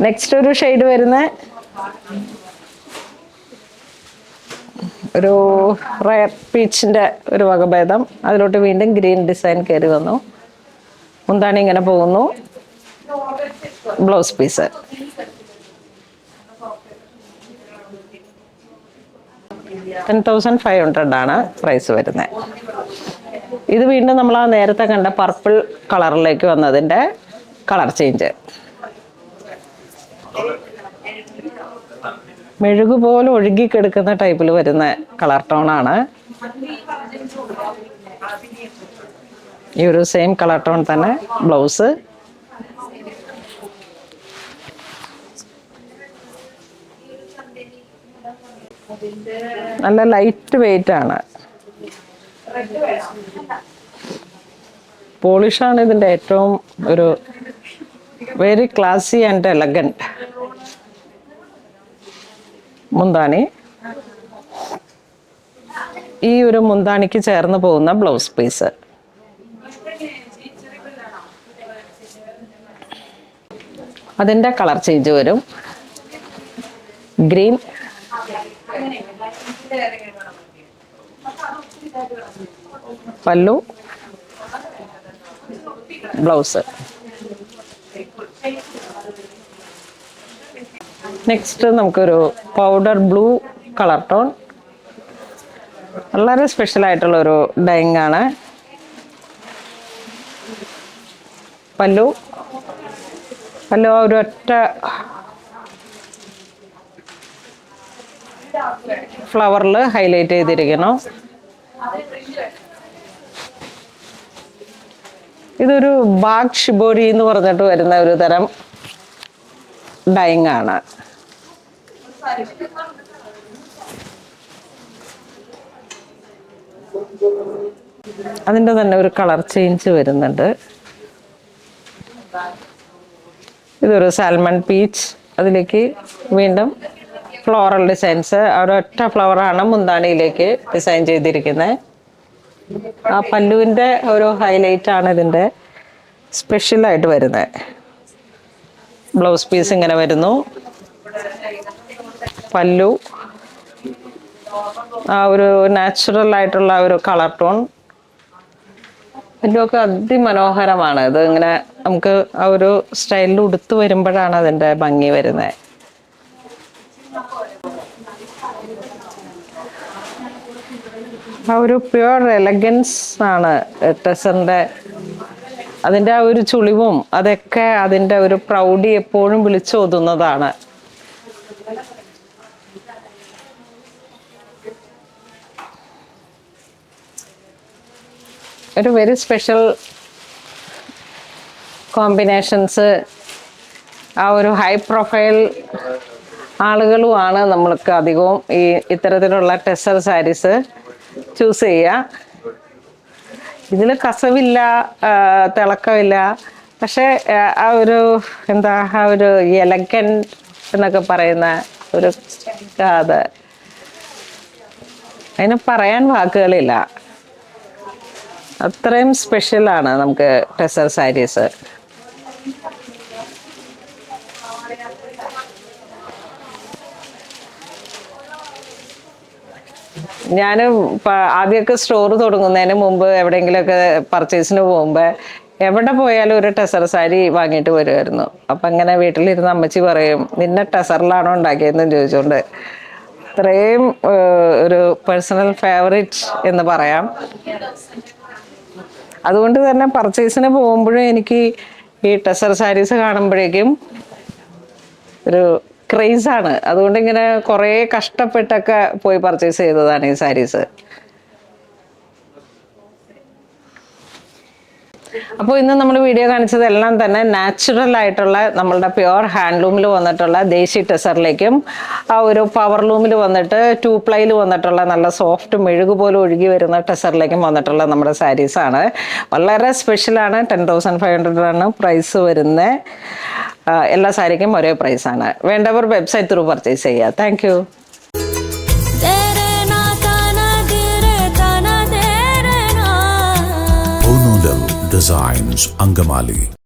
Next ഒരു shade വരുന്ന ഒരു റയർ പീച്ചിൻ്റെ ഒരു വകഭേദം. അതിലോട്ട് വീണ്ടും ഗ്രീൻ ഡിസൈൻ കയറി വന്നു. മുന്താണി ഇങ്ങനെ പോകുന്നു. ബ്ലൗസ് പീസ് 10,500 ആണ് പ്രൈസ് വരുന്നത്. ഇത് വീണ്ടും നമ്മൾ ആ നേരത്തെ കണ്ട പർപ്പിൾ കളറിലേക്ക് വന്നതിൻ്റെ കളർ ചേഞ്ച്. മെഴുകുപോലെ ഒഴുകിക്കെടുക്കുന്ന ടൈപ്പിൽ വരുന്ന കളർ ടോണാണ്. ഈ ഒരു സെയിം കളർ ടോൺ തന്നെ ബ്ലൗസ്. നല്ല ലൈറ്റ് വെയിറ്റ് ആണ്. പോളിഷാണ് ഇതിൻ്റെ ഏറ്റവും ഒരു വെരി ക്ലാസി ആൻഡ് എലഗന്റ്. മുന്താണി, ഈ ഒരു മുന്താണിക്ക് ചേർന്ന് പോകുന്ന ബ്ലൗസ് പീസ്. അതിൻ്റെ കളർ ചേഞ്ച് വരും. ഗ്രീൻ, പല്ലു, ബ്ലൗസ്. നെക്സ്റ്റ് നമുക്കൊരു പൗഡർ ബ്ലൂ കളർ ടോൺ. വളരെ സ്പെഷ്യലായിട്ടുള്ളൊരു ഡൈയിങ് ആണ്. പല്ലു ഒരു ഒറ്റ ഫ്ലവറിൽ ഹൈലൈറ്റ് ചെയ്തിരിക്കുന്നു. ഇതൊരു ബാഗ് ഷിബോരി എന്ന് പറഞ്ഞിട്ട് വരുന്ന ഒരു തരം ഡൈയിങ് ആണ്. അതിൻ്റെ തന്നെ ഒരു കളർ ചേഞ്ച് വരുന്നുണ്ട്. ഇതൊരു സാൽമൺ പീച്ച്. അതിലേക്ക് വീണ്ടും ഫ്ലോറൽ ഡിസൈൻസ്. ഒരൊറ്റ ഫ്ലവറാണ് മുന്താണിയിലേക്ക് ഡിസൈൻ ചെയ്തിരിക്കുന്നത്. ആ പല്ലുവിൻ്റെ ഒരു ഹൈലൈറ്റ് ആണ് ഇതിൻ്റെ സ്പെഷ്യലായിട്ട് വരുന്നത്. ബ്ലൗസ് പീസ് ഇങ്ങനെ വരുന്നു. പല്ലു ആ ഒരു നാച്ചുറൽ ആയിട്ടുള്ള ഒരു കളർ ടോൺ. പല്ലുവൊക്കെ അതിമനോഹരമാണ്. ഇത് ഇങ്ങനെ നമുക്ക് ആ ഒരു സ്റ്റൈലിൽ ഉടുത്ത് വരുമ്പോഴാണ് അതിൻ്റെ ഭംഗി വരുന്നത്. ആ ഒരു പ്യുവർ എലഗൻസ് ആണ് ടെസറിൻ്റെ. അതിൻ്റെ ആ ഒരു ചുളിവും അതൊക്കെ അതിൻ്റെ ഒരു പ്രൗഢി എപ്പോഴും വിളിച്ചോതുന്നതാണ്. ഒരു വെരി സ്പെഷ്യൽ കോമ്പിനേഷൻസ്. ആ ഒരു ഹൈ പ്രൊഫൈൽ ആളുകളുമാണ് നമ്മൾക്ക് അധികവും ഈ ഇത്തരത്തിലുള്ള ടെസർ സാരീസ് ചൂസ് ചെയ്യുക. ഇതിൽ കസവില്ല, തിളക്കമില്ല. പക്ഷേ ആ ഒരു എന്താ ആ ഒരു എലഗൻറ്റ് എന്നൊക്കെ പറയുന്ന ഒരു അത് അതിന് പറയാൻ വാക്കുകളില്ല. അത്രയും സ്പെഷ്യലാണ് നമുക്ക് ടെസർ സാരീസ്. ഞാൻ ആദ്യമൊക്കെ സ്റ്റോർ തുടങ്ങുന്നതിന് മുമ്പ് എവിടെയെങ്കിലുമൊക്കെ പർച്ചേസിന് പോകുമ്പോൾ എവിടെ പോയാലും ഒരു ടെസർ സാരി വാങ്ങിയിട്ട് വരുമായിരുന്നു. അപ്പം അങ്ങനെ വീട്ടിലിരുന്ന് അമ്മച്ചി പറയും, നിന്നെ ടെസറിലാണോ ഉണ്ടാക്കിയതെന്ന് ചോദിച്ചുകൊണ്ട്. അത്രയും ഒരു പേഴ്സണൽ ഫേവറേറ്റ് എന്ന് പറയാം. അതുകൊണ്ട് തന്നെ പർച്ചേസിന് പോകുമ്പോഴും എനിക്ക് ഈ ടെസർ സാരീസ് കാണുമ്പോഴേക്കും ഒരു ക്രേസാണ്. അതുകൊണ്ട് ഇങ്ങനെ കുറേ കഷ്ടപ്പെട്ടൊക്കെ പോയി പർച്ചേസ് ചെയ്തതാണ് ഈ സാരീസ്. അപ്പോൾ ഇന്ന് നമ്മൾ വീഡിയോ കാണിച്ചതെല്ലാം തന്നെ നാച്ചുറൽ ആയിട്ടുള്ള നമ്മളുടെ പ്യുവർ ഹാൻഡ്ലൂമിൽ വന്നിട്ടുള്ള ദേശി ടെസറിലേക്കും ആ ഒരു പവർ ലൂമിൽ വന്നിട്ട് 2 പ്ലൈയിൽ വന്നിട്ടുള്ള നല്ല സോഫ്റ്റ് മെഴുകു പോലെ ഒഴുകി വരുന്ന ടെസറിലേക്കും വന്നിട്ടുള്ള നമ്മുടെ സാരീസാണ്. വളരെ സ്പെഷ്യലാണ്. 10,500 ആണ് പ്രൈസ് വരുന്നത്. എല്ലാ സാരിക്കും ഒരേ പ്രൈസാണ്. വേണ്ടവർ വെബ്സൈറ്റ് ത്രൂ പർച്ചേസ് ചെയ്യുക. Thank you. Designs Angamali.